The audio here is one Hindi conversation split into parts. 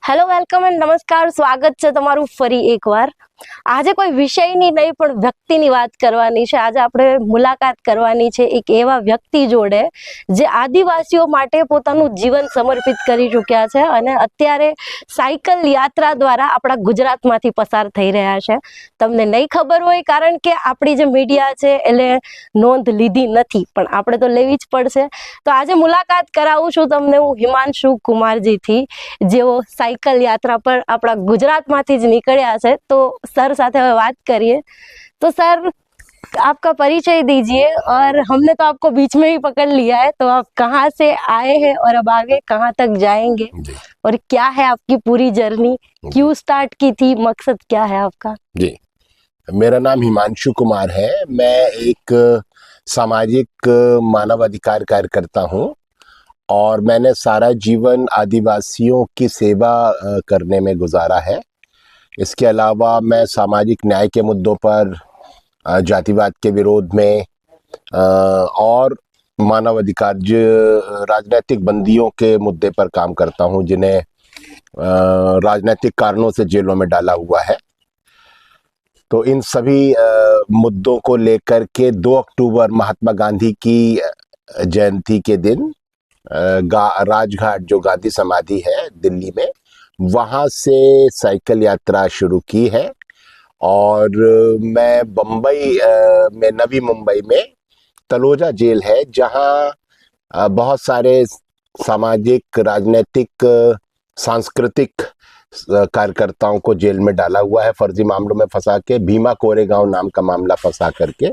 હેલો વેલકમ એન્ડ નમસ્કાર, સ્વાગત છે તમારું ફરી એકવાર. આજે કોઈ વિષયની નહીં પણ વ્યક્તિની વાત કરવાની છે. આજે આપણે મુલાકાત કરવાની છે એક એવા વ્યક્તિ જોડે જે આદિવાસીઓ માટે પોતાનું જીવન સમર્પિત કરી ચૂક્યા છે અને અત્યારે સાયકલ યાત્રા દ્વારા આપણા ગુજરાતમાંથી પસાર થઈ રહ્યા છે. તમને નહીં ખબર હોય કારણ કે આપણી જે મીડિયા છે એટલે નોંધ લીધી નથી, પણ આપણે તો લેવી જ પડશે. તો આજે મુલાકાત કરાવું છું તમને હું હિમાંશુ કુમારજીથી, જેઓ સાયકલ यात्रा पर अपना गुजरात माथी ज निकळ्या छे. तो सर साथे हवे बात करिए. तो सर आपका परिचय दीजिए, और हमने तो आपको बीच में ही पकड़ लिया है, तो आप कहाँ से आए हैं और अब आगे कहाँ तक जाएंगे और क्या है आपकी पूरी जर्नी, क्यों स्टार्ट की थी, मकसद क्या है आपका? जी, मेरा नाम हिमांशु कुमार है। मैं एक सामाजिक मानव अधिकार कार्यकर्ता हूँ और मैंने सारा जीवन आदिवासियों की सेवा करने में गुजारा है। इसके अलावा मैं सामाजिक न्याय के मुद्दों पर, जातिवाद के विरोध में और मानव अधिकार राजनीतिक बंदियों के मुद्दे पर काम करता हूँ, जिन्हें राजनीतिक कारणों से जेलों में डाला हुआ है। तो इन सभी मुद्दों को लेकर के 2 अक्टूबर महात्मा गांधी की जयंती के दिन राजघाट, जो गांधी समाधि है दिल्ली में, वहाँ से साइकिल यात्रा शुरू की है। और मैं बम्बई में, नवी मुंबई में तलोजा जेल है, जहाँ बहुत सारे सामाजिक, राजनीतिक, सांस्कृतिक कार्यकर्ताओं को जेल में डाला हुआ है, फर्जी मामलों में फंसा के। भीमा कोरेगांव नाम का मामला फंसा करके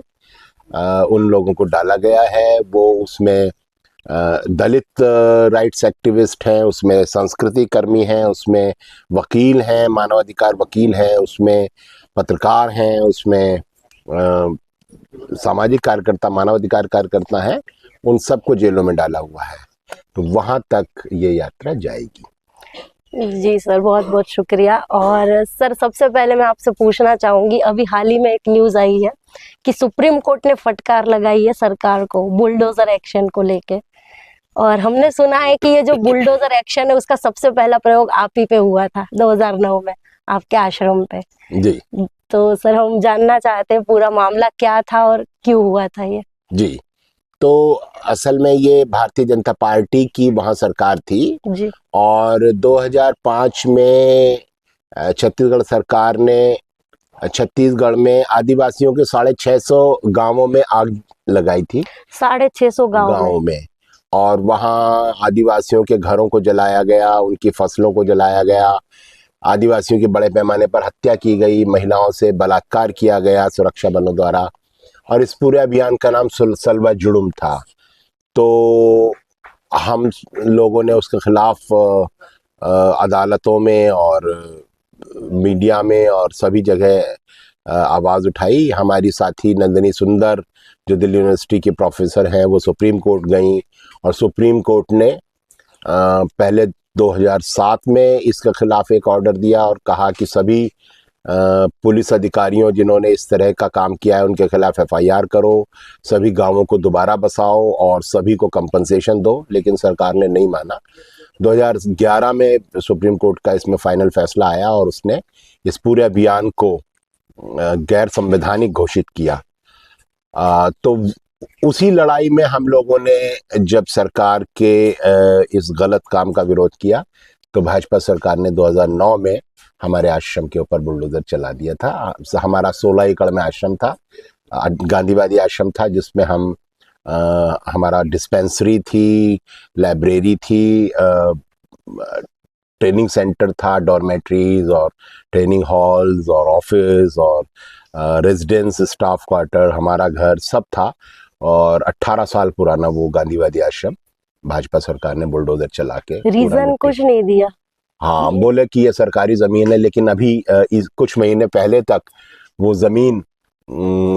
उन लोगों को डाला गया है। वो उसमें दलित राइट्स एक्टिविस्ट हैं, उसमें संस्कृति कर्मी हैं, उसमें वकील हैं, मानवाधिकार वकील हैं, उसमें पत्रकार हैं, उसमें सामाजिक कार्यकर्ता, मानवाधिकार कार्यकर्ता हैं। उन सबको जेलों में डाला हुआ है। तो वहाँ तक ये यात्रा जाएगी। जी सर, बहुत बहुत शुक्रिया। और सर, सबसे पहले मैं आपसे पूछना चाहूँगी, अभी हाल ही में एक न्यूज़ आई है कि सुप्रीम कोर्ट ने फटकार लगाई है सरकार को बुलडोजर एक्शन को लेके, और हमने सुना है कि ये जो बुलडोजर एक्शन है उसका सबसे पहला प्रयोग आप ही पे हुआ था 2009 में, आपके आश्रम पे। जी। तो सर, हम जानना चाहते हैं पूरा मामला क्या था और क्यों हुआ था ये। जी, तो असल में ये भारतीय जनता पार्टी की वहाँ सरकार थी जी। और 2005 में छत्तीसगढ़ सरकार ने छत्तीसगढ़ में आदिवासियों के 650 गांवों में आग लगाई थी। 650 गांवों में। और वहाँ आदिवासियों के घरों को जलाया गया, उनकी फसलों को जलाया गया, आदिवासियों की बड़े पैमाने पर हत्या की गई, महिलाओं से बलात्कार किया गया सुरक्षा बलों द्वारा। और इस पूरे अभियान का नाम सलवा जुड़ुम था। तो हम लोगों ने उसके खिलाफ अदालतों में और मीडिया में और सभी जगह आवाज़ उठाई। हमारी साथी नंदिनी सुंदर, जो दिल्ली यूनिवर्सिटी की प्रोफेसर हैं, वो सुप्रीम कोर्ट गई और सुप्रीम कोर्ट ने पहले 2007 में इसके खिलाफ एक ऑर्डर दिया और कहा कि सभी पुलिस अधिकारियों जिन्होंने इस तरह का काम किया है उनके खिलाफ FIR करो, सभी गांवों को दोबारा बसाओ और सभी को कंपनसेशन दो। लेकिन सरकार ने नहीं माना। 2011 में सुप्रीम कोर्ट का इसमें फाइनल फैसला आया और उसने इस पूरे अभियान को गैर संवैधानिक घोषित किया। तो उसी लड़ाई में हम लोगों ने जब सरकार के इस गलत काम का विरोध किया, तो भाजपा सरकार ने 2009 में हमारे आश्रम के ऊपर बुलडोजर चला दिया था। हमारा 16 एकड़ में आश्रम था, गांधीवादी आश्रम था, जिसमें हम हमारा डिस्पेंसरी थी, लाइब्रेरी थी, ट्रेनिंग सेंटर था, डॉर्मेट्रीज और ट्रेनिंग हॉल्स और ऑफिस और रेजिडेंस, स्टाफ क्वार्टर, हमारा घर सब था। और 18 साल पुराना वो गांधीवादी आश्रम भाजपा सरकार ने बुलडोजर चला के, रीजन कुछ नहीं दिया। हाँ, बोले कि ये सरकारी जमीन है, लेकिन अभी कुछ महीने पहले तक वो जमीन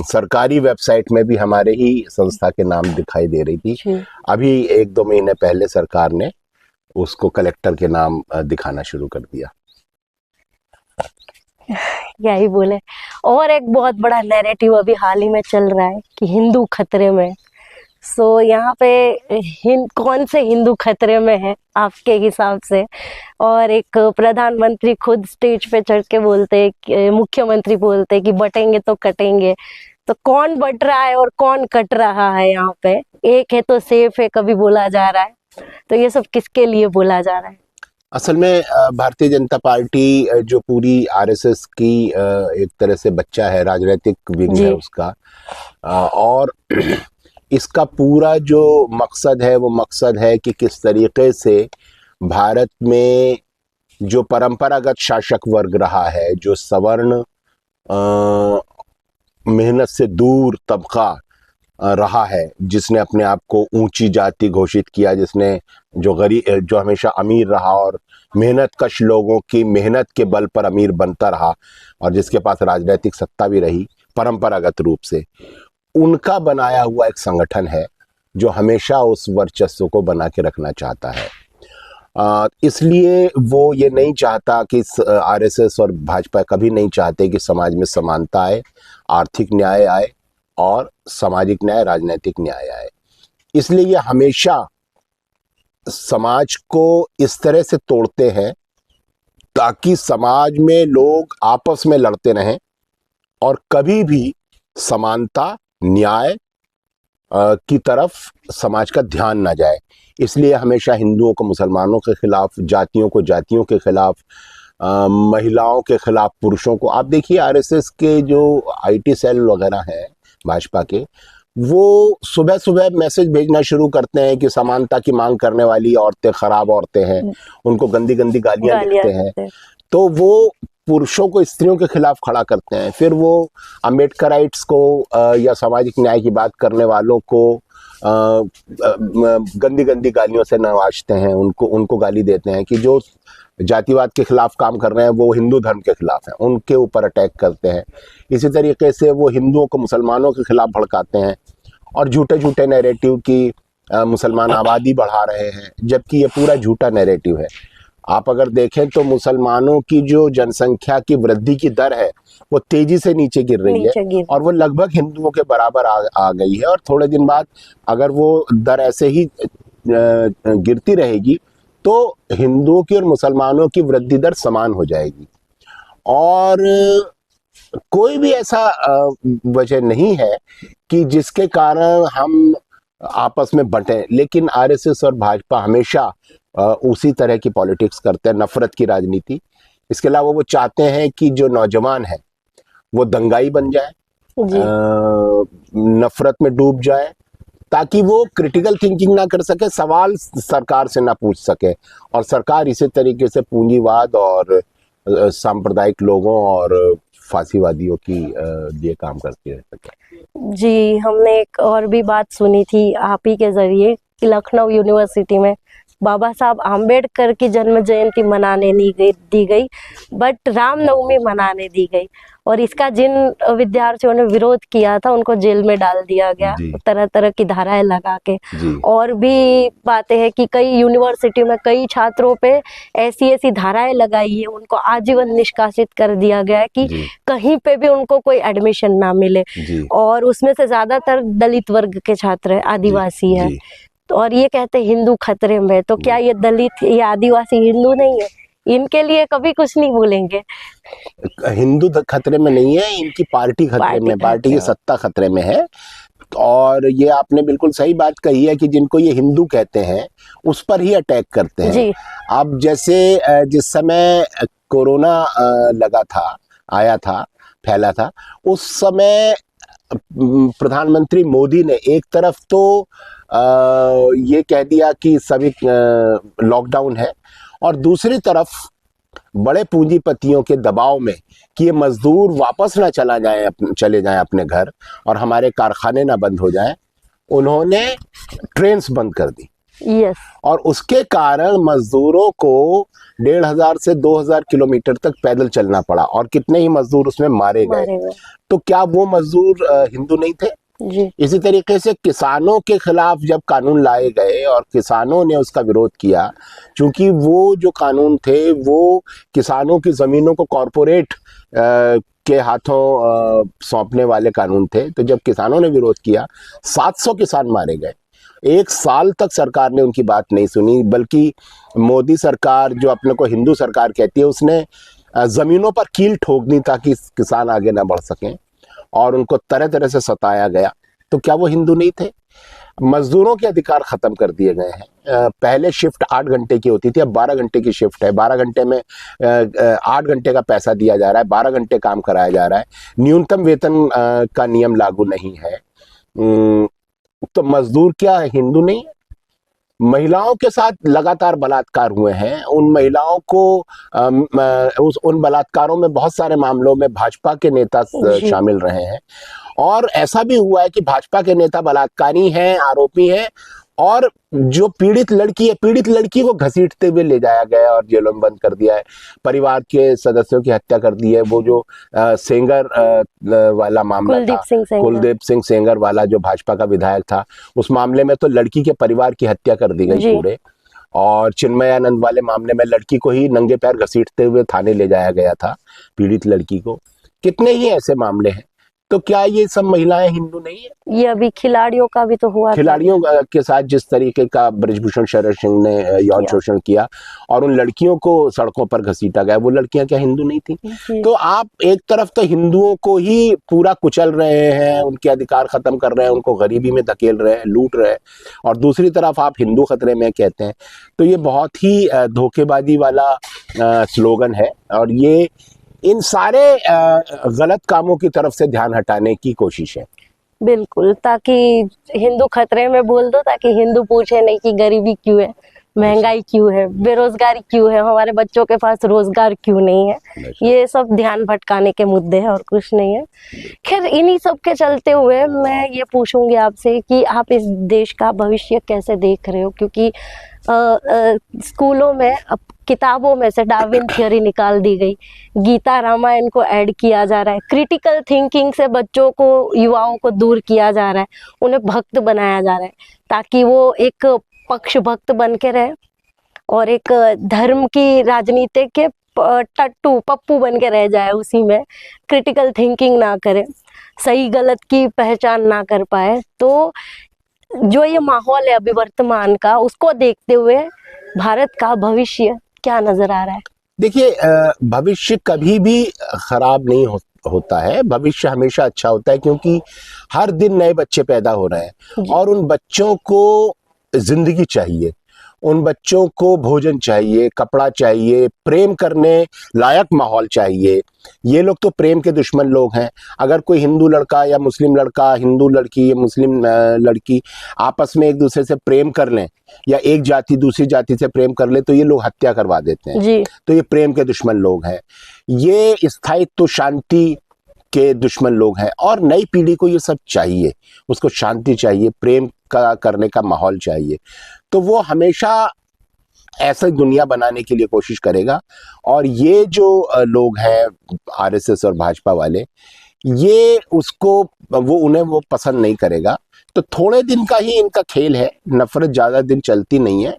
सरकारी वेबसाइट में भी हमारे ही संस्था के नाम दिखाई दे रही थी। अभी 1-2 महीने पहले सरकार ने उसको कलेक्टर के नाम दिखाना शुरू कर दिया। यही बोले। और एक बहुत बड़ा नैरेटिव अभी हाल ही में चल रहा है कि हिंदू खतरे में। सो यहाँ पे कौन से हिंदू खतरे में है आपके हिसाब से? और एक प्रधानमंत्री खुद स्टेज पे चढ़ के बोलते हैं मुख्यमंत्री बोलते हैं कि बटेंगे तो कटेंगे, तो कौन बट रहा है और कौन कट रहा है यहाँ पे? एक है तो सेफ है कभी बोला जा रहा है, तो ये सब किसके लिए बोला जा रहा है? असल में भारतीय जनता पार्टी जो पूरी आरएसएस की एक तरह से बच्चा है, राजनीतिक विंग है उसका, और इसका पूरा जो मकसद है वो मकसद है कि किस तरीके से भारत में जो परंपरागत शासक वर्ग रहा है, जो सवर्ण मेहनत से दूर तबका रहा है, जिसने अपने आप को ऊंची जाति घोषित किया, जिसने जो हमेशा अमीर रहा और मेहनतकश लोगों की मेहनत के बल पर अमीर बनता रहा, और जिसके पास राजनीतिक सत्ता भी रही परंपरागत रूप से, उनका बनाया हुआ एक संगठन है जो हमेशा उस वर्चस्व को बना के रखना चाहता है। इसलिए वो ये नहीं चाहता कि आरएसएस और भाजपा कभी नहीं चाहते कि समाज में समानता आए, आर्थिक न्याय आए और सामाजिक न्याय, राजनीतिक न्याय आए। इसलिए ये हमेशा समाज को इस तरह से तोड़ते हैं ताकि समाज में लोग आपस में लड़ते रहें और कभी भी समानता, न्याय की तरफ समाज का ध्यान ना जाए। इसलिए हमेशा हिंदुओं को मुसलमानों के खिलाफ, जातियों को जातियों के खिलाफ, महिलाओं के खिलाफ पुरुषों को। आप देखिए आरएसएस के जो आईटी सेल वगैरह हैं भाजपा के, वो सुबह सुबह मैसेज भेजना शुरू करते हैं कि समानता की मांग करने वाली औरतें खराब औरतें हैं, उनको गंदी गंदी गालियां लिखते हैं, तो वो पुरुषों को स्त्रियों के खिलाफ खड़ा करते हैं। फिर वो अम्बेडकराइट्स को या सामाजिक न्याय की बात करने वालों को गंदी गंदी गालियों से नवाजते हैं, उनको गाली देते हैं कि जो जातिवाद के खिलाफ काम कर रहे हैं वो हिंदू धर्म के खिलाफ हैं, उनके ऊपर अटैक करते हैं। इसी तरीके से वो हिंदुओं को मुसलमानों के खिलाफ भड़काते हैं और झूठे झूठे नैरेटिव की मुसलमान आबादी बढ़ा रहे हैं, जबकि ये पूरा झूठा नैरेटिव है। आप अगर देखें तो मुसलमानों की जो जनसंख्या की वृद्धि की दर है वो तेजी से नीचे गिर रही है और वो लगभग हिंदुओं के बराबर आ गई है, और थोड़े दिन बाद अगर वो दर ऐसे ही गिरती रहेगी तो हिंदुओं की और मुसलमानों की वृद्धि दर समान हो जाएगी। और कोई भी ऐसा वजह नहीं है कि जिसके कारण हम आपस में बंटें, लेकिन आरएसएस और भाजपा हमेशा उसी तरह की पॉलिटिक्स करते हैं, नफरत की राजनीति। इसके अलावा वो चाहते हैं कि जो नौजवान है वो दंगाई बन जाए, नफरत में डूब जाए, ताकि वो क्रिटिकल थिंकिंग ना कर सके, सवाल सरकार से ना पूछ सके, और सरकार इसी तरीके से पूंजीवाद और सांप्रदायिक लोगों और फांसीवादियों की लिए काम करती रह सके। जी, हमने एक और भी बात सुनी थी आप ही के जरिए कि लखनऊ यूनिवर्सिटी में बाबा साहब आम्बेडकर की जन्म जयंती मनाने नहीं दी गई, बट रामनवमी मनाने दी गई, और इसका जिन विद्यार्थियों ने विरोध किया था उनको जेल में डाल दिया गया तरह तरह की धाराएं लगा के। और भी बातें हैं कि कई यूनिवर्सिटी में कई छात्रों पे ऐसी ऐसी धाराएं लगाई है, उनको आजीवन निष्कासित कर दिया गया है कि कहीं पे भी उनको कोई एडमिशन ना मिले, और उसमें से ज्यादातर दलित वर्ग के छात्र है, आदिवासी है। और ये कहते हैं हिंदू खतरे में, तो क्या ये दलित, ये आदिवासी हिंदू नहीं है? इनके लिए कभी कुछ नहीं बोलेंगे? हिंदू खतरे में नहीं है, इनकी पार्टी खतरे में, पार्टी की सत्ता खतरे में है। और ये आपने बिल्कुल सही बात कही है कि जिनको ये हिंदू कहते हैं उस पर ही अटैक करते हैं। अब जैसे जिस समय कोरोना लगा था, आया था, फैला था, उस समय प्रधानमंत्री मोदी ने एक तरफ तो ये कह दिया कि सभी लॉकडाउन है, और दूसरी तरफ बड़े पूंजीपतियों के दबाव में कि ये मजदूर वापस ना चले जाएं अपने घर और हमारे कारखाने ना बंद हो जाएं, उन्होंने ट्रेन्स बंद कर दी। और उसके कारण मजदूरों को 1500 से 2000 किलोमीटर तक पैदल चलना पड़ा, और कितने ही मजदूर उसमें मारे गए। तो क्या वो मजदूर हिंदू नहीं थे? इसी तरीके से किसानों के खिलाफ जब कानून लाए गए और किसानों ने उसका विरोध किया, क्योंकि वो जो कानून थे वो किसानों की जमीनों को कॉरपोरेट के हाथों सौंपने वाले कानून थे। तो जब किसानों ने विरोध किया, 700 किसान मारे गए। 1 साल तक सरकार ने उनकी बात नहीं सुनी, बल्कि मोदी सरकार, जो अपने को हिंदू सरकार कहती है, उसने जमीनों पर कील ठोक दी ताकि किसान आगे ना बढ़ सकें, और उनको तरह तरह से सताया गया। तो क्या वो हिंदू नहीं थे? मजदूरों के अधिकार खत्म कर दिए गए हैं। पहले शिफ्ट 8 घंटे की होती थी, अब 12 घंटे की शिफ्ट है। 12 घंटे में 8 घंटे का पैसा दिया जा रहा है, 12 घंटे काम कराया जा रहा है। न्यूनतम वेतन का नियम लागू नहीं है। तो मजदूर क्या हिंदू नहीं है? महिलाओं के साथ लगातार बलात्कार हुए हैं। उन महिलाओं को उन बलात्कारों में बहुत सारे मामलों में भाजपा के नेता जी। शामिल रहे हैं, और ऐसा भी हुआ है कि भाजपा के नेता बलात्कारी हैं, आरोपी हैं, और जो पीड़ित लड़की है, पीड़ित लड़की को घसीटते हुए ले जाया गया और जेलों में बंद कर दिया है। परिवार के सदस्यों की हत्या कर दी है। वो जो सेंगर वाला मामला था, कुलदीप सिंह सेंगर वाला, जो भाजपा का विधायक था, उस मामले में तो लड़की के परिवार की हत्या कर दी गई जी। पूरे। और चिन्मयानंद वाले मामले में लड़की को ही नंगे पैर घसीटते हुए थाने ले जाया गया था, पीड़ित लड़की को। कितने ही ऐसे मामले हैं। तो क्या ये सब महिलाएं हिंदू नहीं है? ये अभी खिलाड़ियों का भी तो हुआ था। खिलाड़ियों के साथ जिस तरीके का ब्रिजभूषण शरण सिंह ने यौन शोषण किया और उन लड़कियों को सड़कों पर घसीटा गया, वो लड़कियां क्या हिंदू नहीं थी? जी। तो आप एक तरफ तो हिंदुओं को ही पूरा कुचल रहे हैं, उनके अधिकार खत्म कर रहे हैं, उनको गरीबी में धकेल रहे हैं, लूट रहे हैं, और दूसरी तरफ आप हिंदू खतरे में कहते हैं। तो ये बहुत ही धोखेबाजी वाला स्लोगन है, और ये इन सारे गलत कामों की तरफ से ध्यान हटाने की कोशिश है। बिल्कुल, ताकि हिंदू खतरे में बोल दो, ताकि हिंदू पूछे नहीं कि गरीबी क्यों है, महंगाई क्यों है, बेरोजगारी क्यों है, हमारे बच्चों के पास रोजगार क्यों नहीं है। ये सब ध्यान भटकाने के मुद्दे हैं और कुछ नहीं है। खैर, इन्हीं सब के चलते हुए मैं ये पूछूंगी आपसे कि आप इस देश का भविष्य कैसे देख रहे हो, क्योंकि स्कूलों में अब किताबों में से डार्विन थ्योरी निकाल दी गई, गीता रामायण को ऐड किया जा रहा है, क्रिटिकल थिंकिंग से बच्चों को, युवाओं को दूर किया जा रहा है, उन्हें भक्त बनाया जा रहा है ताकि वो एक पक्ष भक्त बन के रहे और एक धर्म की राजनीति के टट्टू पप्पू बन के रह जाए, उसी में क्रिटिकल थिंकिंग ना करे, सही गलत की पहचान ना कर पाए। तो जो ये माहौल है अभी वर्तमान का, उसको देखते हुए भारत का भविष्य क्या नजर आ रहा है? देखिए, भविष्य कभी भी खराब नहीं होता है। भविष्य हमेशा अच्छा होता है, क्योंकि हर दिन नए बच्चे पैदा हो रहे हैं, और उन बच्चों को जिंदगी चाहिए, उन बच्चों को भोजन चाहिए, कपड़ा चाहिए, प्रेम करने लायक माहौल चाहिए। ये लोग तो प्रेम के दुश्मन लोग हैं। अगर कोई हिंदू लड़का या मुस्लिम लड़का, हिंदू लड़की या मुस्लिम लड़की आपस में एक दूसरे से प्रेम कर लें, या एक जाति दूसरी जाति से प्रेम कर ले, तो ये लोग हत्या करवा देते हैं जी। तो ये प्रेम के दुश्मन लोग हैं। ये स्थायित्व शांति के दुश्मन लोग हैं, और नई पीढ़ी को ये सब चाहिए। उसको शांति चाहिए, प्रेम का करने का माहौल चाहिए। तो वो हमेशा ऐसा दुनिया बनाने के लिए कोशिश करेगा। और ये जो लोग हैं आरएसएस और भाजपा वाले, ये उसको उन्हें वो पसंद नहीं करेगा। तो थोड़े दिन का ही इनका खेल है, नफरत ज्यादा दिन चलती नहीं है।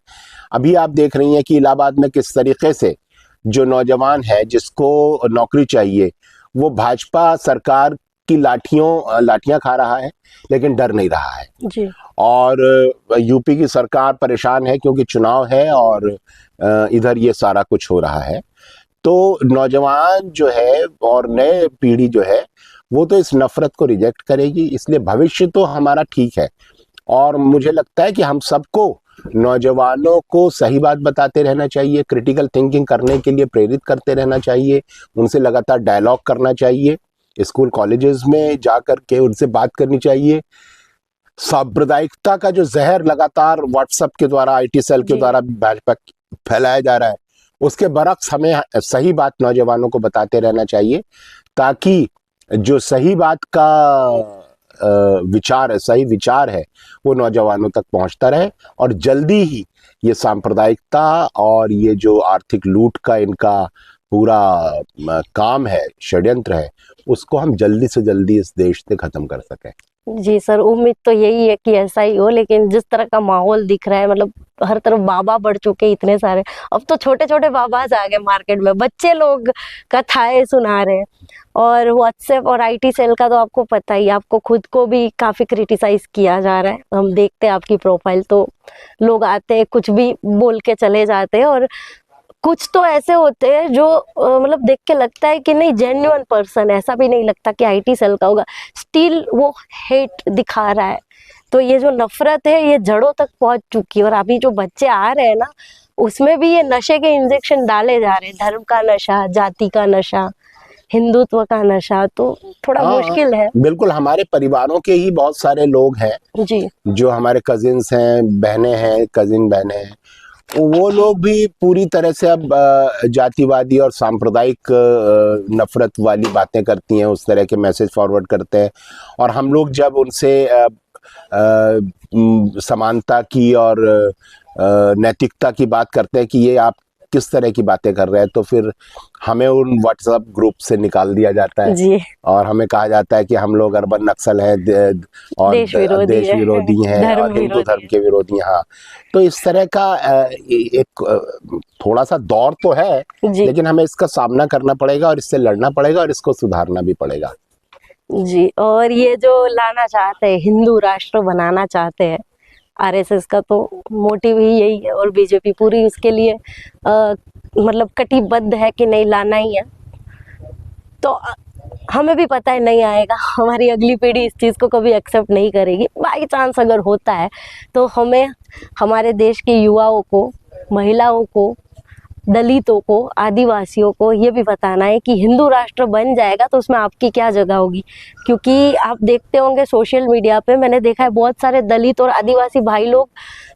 अभी आप देख रही हैं कि इलाहाबाद में किस तरीके से जो नौजवान है, जिसको नौकरी चाहिए, वो भाजपा सरकार की लाठियां खा रहा है, लेकिन डर नहीं रहा है। जी। और यूपी की सरकार परेशान है, क्योंकि चुनाव है और इधर ये सारा कुछ हो रहा है। तो नौजवान जो है और नए पीढ़ी जो है, वो तो इस नफरत को रिजेक्ट करेगी। इसलिए भविष्य तो हमारा ठीक है, और मुझे लगता है कि हम सबको, नौजवानों को सही बात बताते रहना चाहिए, क्रिटिकल थिंकिंग करने के लिए प्रेरित करते रहना चाहिए, उनसे लगातार डायलॉग करना चाहिए, स्कूल कॉलेजेस में जा करके उनसे बात करनी चाहिए। सांप्रदायिकता का जो जहर लगातार व्हाट्सएप के द्वारा, आईटी सेल के द्वारा भाजपा फैलाया जा रहा है, उसके बरक्स हमें सही बात नौजवानों को बताते रहना चाहिए, ताकि जो सही बात का विचार है, सही विचार है, वो नौजवानों तक पहुंचता रहे, और जल्दी ही ये सांप्रदायिकता और ये जो आर्थिक लूट का इनका पूरा काम है, षड्यंत्र है, उसको हम जल्दी से जल्दी इस देश से खत्म कर सकें। जी सर, उम्मीद तो यही है कि ऐसा ही हो, लेकिन जिस तरह का माहौल दिख रहा है, मतलब हर तरफ बाबा बढ़ चुके इतने सारे। अब तो छोटे छोटे बाबाज आ गए मार्केट में, बच्चे लोग कथाएं सुना रहे हैं। और व्हाट्सएप और आईटी सेल का तो आपको पता ही, आपको खुद को भी काफी क्रिटिसाइज किया जा रहा है। हम देखते हैं आपकी प्रोफाइल तो लोग आते हैं, कुछ भी बोल के चले जाते हैं, और कुछ तो ऐसे होते हैं जो मतलब देख के लगता है कि नहीं जेन्युइन पर्सन, ऐसा भी नहीं लगता कि आईटी सेल का होगा, स्टिल वो हेट दिखा रहा है। तो ये जो नफरत है ये जड़ों तक पहुंच चुकी है। और अभी जो बच्चे आ रहे हैं ना, उसमें भी ये नशे के इंजेक्शन डाले जा रहे हैं, धर्म का नशा, जाति का नशा, हिंदुत्व का नशा। तो थोड़ा हाँ मुश्किल है। बिल्कुल, हमारे परिवारों के ही बहुत सारे लोग हैं जी जो हमारे कजिन्स हैं, बहनें हैं, कजिन बहनें हैं, वो लोग भी पूरी तरह से अब जातिवादी और सांप्रदायिक नफरत वाली बातें करती हैं, उस तरह के मैसेज फॉरवर्ड करते हैं। और हम लोग जब उनसे समानता की और नैतिकता की बात करते हैं कि ये आप किस तरह की बातें कर रहे हैं, तो फिर हमें उन व्हाट्सएप ग्रुप से निकाल दिया जाता है जी, और हमें कहा जाता है कि हम लोग अर्बन नक्सल हैं और देश विरोधी देश है, विरोधी हैं धर्म और हिंदू विरोधी धर्म के विरोधी हैं। हाँ, तो इस तरह का एक थोड़ा सा दौर तो है, है। जी लेकिन हमें इसका सामना करना पड़ेगा और इससे लड़ना पड़ेगा और इसको सुधारना भी पड़ेगा। जी। और ये जो लाना चाहते हैं, हिंदू राष्ट्र बनाना चाहते हैं, आरएसएस का तो मोटिव ही यही है, और बीजेपी पूरी उसके लिए मतलब कटिबद्ध है कि नहीं लाना ही है। तो हमें भी पता है नहीं आएगा, हमारी अगली पीढ़ी इस चीज़ को कभी एक्सेप्ट नहीं करेगी। बाई चांस अगर होता है तो हमें हमारे देश के युवाओं को, महिलाओं को, दलितों को, आदिवासियों को ये भी बताना है कि हिंदू राष्ट्र बन जाएगा तो उसमें आपकी क्या जगह होगी। क्योंकि आप देखते होंगे सोशल मीडिया पे, मैंने देखा है बहुत सारे दलित और आदिवासी भाई लोग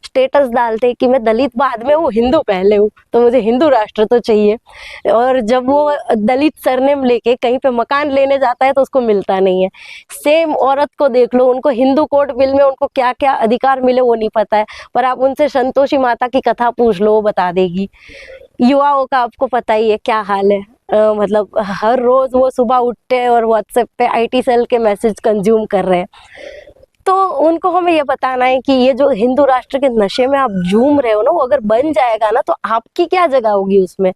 स्टेटस डालते हैं कि मैं दलित बाद में हूँ, हिंदू पहले हूँ, तो मुझे हिंदू राष्ट्र तो चाहिए। और जब वो दलित सरनेम लेके कहीं पे मकान लेने जाता है तो उसको मिलता नहीं है। सेम औरत को देख लो, उनको हिंदू कोड बिल में उनको क्या क्या अधिकार मिले वो नहीं पता है, पर आप उनसे संतोषी माता की कथा पूछ लो, वो बता देगी। युवाओं का आपको पता ही है क्या हाल है। मतलब हर रोज वो सुबह उठते हैं और व्हाट्सएप पे आईटी सेल के मैसेज कंज्यूम कर रहे हैं। तो उनको हमें ये बताना है कि ये जो हिंदू राष्ट्र के नशे में आप झूम रहे हो ना, वो अगर बन जाएगा ना तो आपकी क्या जगह होगी उसमें।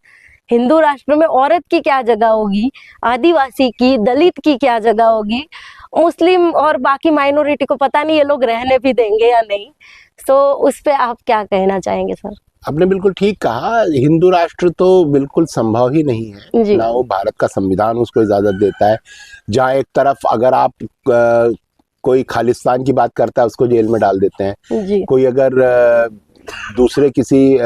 हिंदू राष्ट्र में औरत की क्या जगह होगी, आदिवासी की, दलित की क्या जगह होगी, मुस्लिम और बाकी माइनॉरिटी को पता नहीं ये लोग रहने भी देंगे या नहीं। तो उस पे आप क्या कहना चाहेंगे सर? आपने बिल्कुल ठीक कहा, हिंदू राष्ट्र तो बिल्कुल संभव ही नहीं है, जी ना वो भारत का संविधान उसको इजाजत देता है। जहाँ एक तरफ अगर आप कोई खालिस्तान की बात करता है उसको जेल में डाल देते हैं, जी कोई अगर दूसरे किसी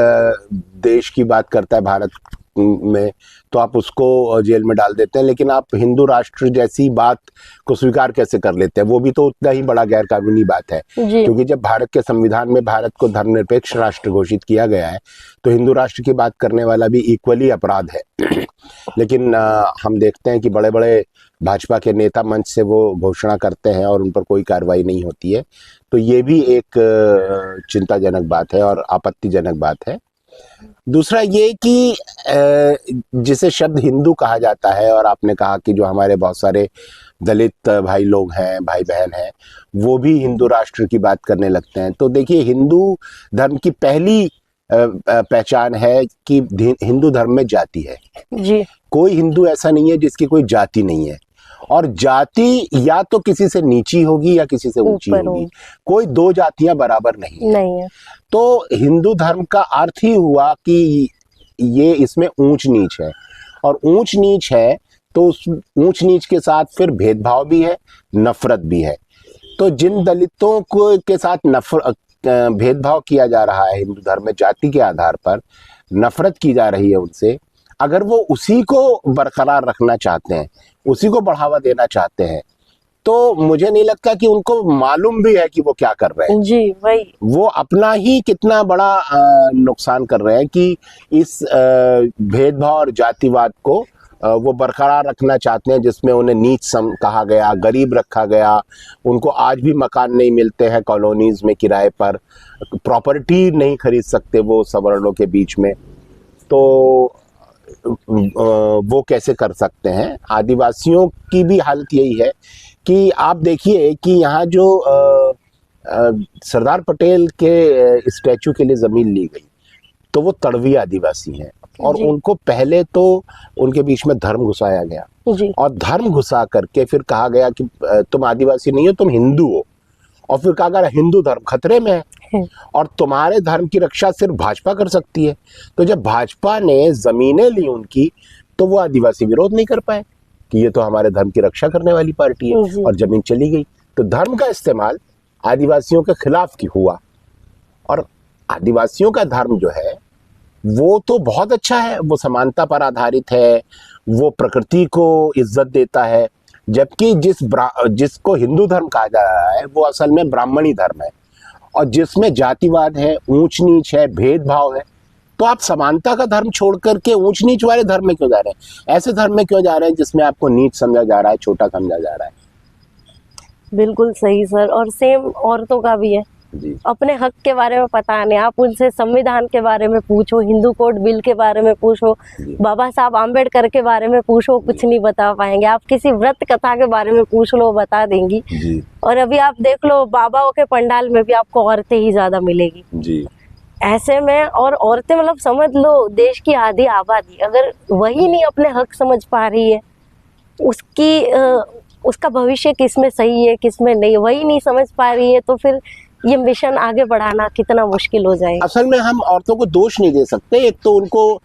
देश की बात करता है भारत में तो आप उसको जेल में डाल देते हैं, लेकिन आप हिंदू राष्ट्र जैसी बात को स्वीकार कैसे कर लेते हैं? वो भी तो उतना ही बड़ा गैर कानूनी बात है। जी क्योंकि जब भारत के संविधान में भारत को धर्मनिरपेक्ष राष्ट्र घोषित किया गया है तो हिंदू राष्ट्र की बात करने वाला भी इक्वली अपराध है। लेकिन हम देखते हैं कि बड़े बड़े भाजपा के नेता मंच से वो घोषणा करते हैं और उन पर कोई कार्रवाई नहीं होती है। तो ये भी एक चिंताजनक बात है और आपत्तिजनक बात है। दूसरा ये कि जिसे शब्द हिंदू कहा जाता है, और आपने कहा कि जो हमारे बहुत सारे दलित भाई लोग हैं, भाई बहन हैं, वो भी हिंदू राष्ट्र की बात करने लगते हैं। तो देखिए, हिंदू धर्म की पहली पहचान है कि हिंदू धर्म में जाति है। जी कोई हिंदू ऐसा नहीं है जिसकी कोई जाति नहीं है, और जाति या तो किसी से नीची होगी या किसी से ऊंची ऊपर होगी, कोई दो जातियां बराबर नहीं है। नहीं है। तो हिंदू धर्म का अर्थ ही हुआ कि ये इसमें ऊंच नीच है, और ऊंच नीच है तो उस ऊंच नीच के साथ फिर भेदभाव भी है, नफरत भी है। तो जिन दलितों को के साथ भेदभाव किया जा रहा है हिंदू धर्म में, जाति के आधार पर नफरत की जा रही है उनसे, अगर वो उसी को बरकरार रखना चाहते हैं, उसी को बढ़ावा देना चाहते हैं, तो मुझे नहीं लगता कि उनको मालूम भी है कि वो क्या कर रहे हैं। जी वही, वो अपना ही कितना बड़ा नुकसान कर रहे हैं कि इस भेदभाव और जातिवाद को वो बरकरार रखना चाहते हैं, जिसमें उन्हें नीच कहा गया, गरीब रखा गया, उनको आज भी मकान नहीं मिलते हैं कॉलोनीज में किराए पर, प्रॉपर्टी नहीं खरीद सकते वो सवर्णों के बीच में। तो वो कैसे कर सकते हैं। आदिवासियों की भी हालत यही है कि आप देखिए कि यहाँ जो सरदार पटेल के स्टैचू के लिए जमीन ली गई, तो वो तड़वी आदिवासी हैं और जी। उनको पहले तो उनके बीच में धर्म घुसाया गया जी। और धर्म घुसा करके फिर कहा गया कि तुम आदिवासी नहीं हो, तुम हिंदू हो। और फिर कहा गया हिंदू धर्म खतरे में है और तुम्हारे धर्म की रक्षा सिर्फ भाजपा कर सकती है। तो जब भाजपा ने जमीनें ली उनकी, तो वो आदिवासी विरोध नहीं कर पाए कि ये तो हमारे धर्म की रक्षा करने वाली पार्टी है, जी। और जमीन चली गई। तो धर्म का इस्तेमाल आदिवासियों के खिलाफ की हुआ। और आदिवासियों का धर्म जो है वो तो बहुत अच्छा है, वो समानता पर आधारित है, वो प्रकृति को इज्जत देता है, जबकि जिसको हिंदू धर्म कहा जा रहा है वो असल में ब्राह्मणी धर्म है और जिसमें जातिवाद है, ऊंच नीच है, भेदभाव है। तो आप समानता का धर्म छोड़ करके ऊंच नीच वाले धर्म में क्यों जा रहे हैं? ऐसे धर्म में क्यों जा रहे हैं जिसमें आपको नीच समझा जा रहा है, छोटा समझा जा रहा है? बिल्कुल सही सर। और सेम औरतों का भी है, जी अपने हक के बारे में पता नहीं। आप उनसे संविधान के बारे में पूछो, हिंदू कोड बिल के बारे में पूछो, जी। बाबा साहब आम्बेडकर के बारे में पूछो, कुछ नहीं बता पाएंगे। आप किसी व्रत कथा के बारे में पूछ लो, बता देंगी। जी और अभी आप देख लो बाबाओं के पंडाल में भी आपको औरतें ही ज्यादा मिलेगी। जी ऐसे में और औरतें मतलब समझ लो देश की आधी आबादी, अगर वही नहीं अपने हक समझ पा रही है, उसका भविष्य किसमें सही है किसमें नहीं, वही नहीं समझ पा रही है, तो फिर ये मिशन आगे बढ़ाना कितना मुश्किल हो जाएगा। असल में हम औरतों को दोष नहीं दे सकते। एक तो उनको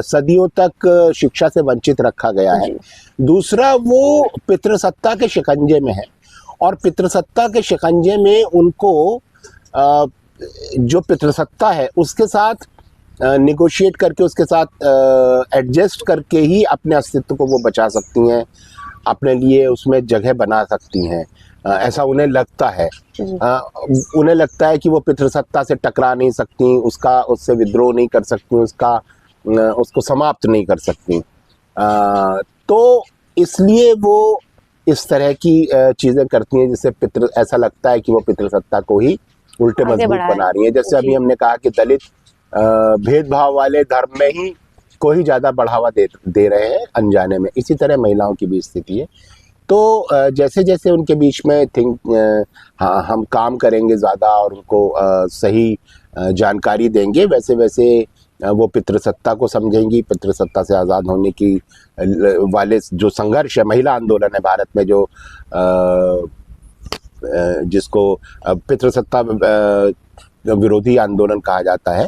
सदियों तक शिक्षा से वंचित रखा गया है, दूसरा वो पितृसत्ता के शिकंजे में है और पितृसत्ता के शिकंजे में उनको जो पितृसत्ता है उसके साथ निगोशिएट करके, उसके साथ एडजस्ट करके ही अपने अस्तित्व को वो बचा सकती हैं, अपने लिए उसमें जगह बना सकती हैं। ऐसा उन्हें लगता है। उन्हें लगता है कि वो पितृसत्ता से टकरा नहीं सकती, उससे विद्रोह नहीं कर सकती, उसको समाप्त नहीं कर सकती। तो इसलिए वो इस तरह की चीज़ें करती हैं जिससे ऐसा लगता है कि वो पितृसत्ता को ही उल्टे मजबूत बना रही है। जैसे अभी हमने कहा कि दलित भेदभाव वाले धर्म में ही को ही ज़्यादा बढ़ावा दे रहे हैं अनजाने में। इसी तरह महिलाओं की भी स्थिति है। तो जैसे जैसे उनके बीच में हम काम करेंगे ज़्यादा और उनको सही जानकारी देंगे, वैसे वैसे वो पितृसत्ता को समझेंगी। पितृसत्ता से आज़ाद होने की वाले जो संघर्ष है, महिला आंदोलन है भारत में, जो जिसको पितृसत्ता विरोधी आंदोलन कहा जाता है,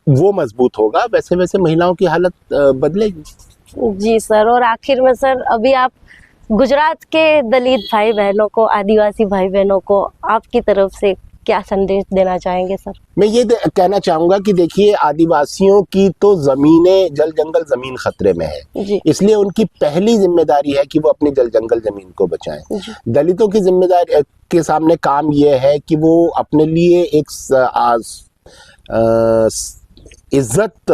वो मजबूत होगा, वैसे वैसे महिलाओं की हालत बदलेगी। जी सर। और आखिर में सर, अभी आप गुजरात के दलित भाई बहनों को, आदिवासी भाई बहनों को आपकी तरफ से क्या संदेश देना चाहेंगे सर? मैं ये कहना चाहूंगा कि देखिए, आदिवासियों की तो जमीनें, जल जंगल जमीन खतरे में है जी। इसलिए उनकी पहली जिम्मेदारी है कि वो अपनी जल जंगल जमीन को बचाएं। दलितों की जिम्मेदारी के सामने काम ये है कि वो अपने लिए एक इज्जत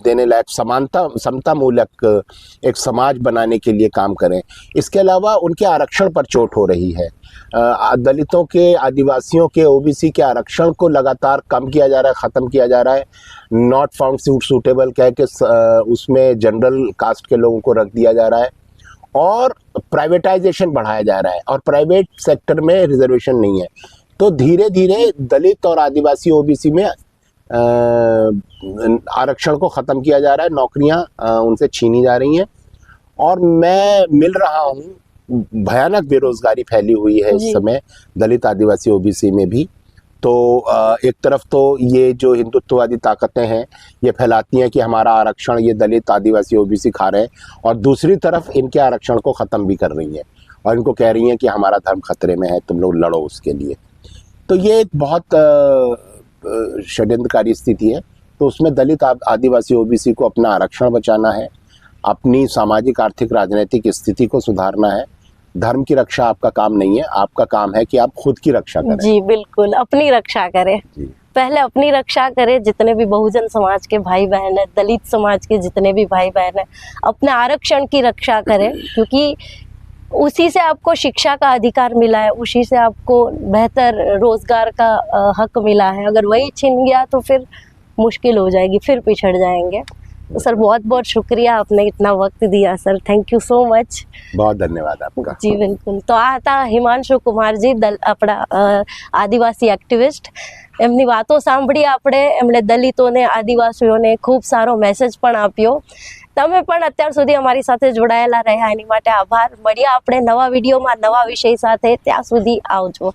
देने लायक, समता मूलक एक समाज बनाने के लिए काम करें। इसके अलावा उनके आरक्षण पर चोट हो रही है। दलितों के, आदिवासियों के, ओबीसी के आरक्षण को लगातार कम किया जा रहा है, ख़त्म किया जा रहा है। नॉट फाउंड सूटेबल कह के उसमें जनरल कास्ट के लोगों को रख दिया जा रहा है और प्राइवेटाइजेशन बढ़ाया जा रहा है और प्राइवेट सेक्टर में रिजर्वेशन नहीं है। तो धीरे धीरे दलित और आदिवासी, ओबीसी में आरक्षण को ख़त्म किया जा रहा है, नौकरियां उनसे छीनी जा रही हैं और मैं मिल रहा हूँ, भयानक बेरोजगारी फैली हुई है इस समय दलित, आदिवासी, ओबीसी में भी। तो एक तरफ तो ये जो हिंदुत्ववादी ताकतें हैं ये फैलाती हैं कि हमारा आरक्षण ये दलित, आदिवासी, ओबीसी खा रहे हैं, और दूसरी तरफ इनके आरक्षण को ख़त्म भी कर रही हैं और इनको कह रही हैं कि हमारा धर्म खतरे में है, तुम लोग लड़ो उसके लिए। तो ये एक बहुत षड्यंत्रकारी स्थिति है। तो उसमें दलित, आदिवासी, ओबीसी को अपना आरक्षण बचाना है, अपनी सामाजिक, आर्थिक, राजनीतिक स्थिति को सुधारना है। धर्म की रक्षा आपका काम नहीं है, आपका काम है कि आप खुद की रक्षा करें। जी बिल्कुल, अपनी रक्षा करें। पहले अपनी रक्षा करें। जितने भी बहुजन समाज के भाई बहन है, दलित समाज के जितने भी भाई बहन है, अपने आरक्षण की रक्षा करें, क्योंकि उसी से आपको शिक्षा का अधिकार मिला है, उसी से आपको बेहतर रोजगार का हक मिला है। अगर वही छिन गया तो फिर मुश्किल हो जाएगी, फिर पिछड़ जाएंगे। तो सर बहुत बहुत शुक्रिया, आपने इतना वक्त दिया sir, thank you so much. बहुत धन्यवाद आपका। જી બિલકુલ। તો આ હતા હિમાંશુ કુમારજી, આપણા આદિવાસી એક્ટિવિસ્ટ। એમની વાતો સાંભળી આપણે, એમણે દલિતોને, આદિવાસીઓને ખૂબ સારો મેસેજ પણ આપ્યો। તમે પણ અત્યાર સુધી અમારી સાથે જોડાયેલા રહ્યા એની માટે આભાર। મળીએ આપણે નવા વિડીયોમાં નવા વિષય સાથે, ત્યાં સુધી આવજો।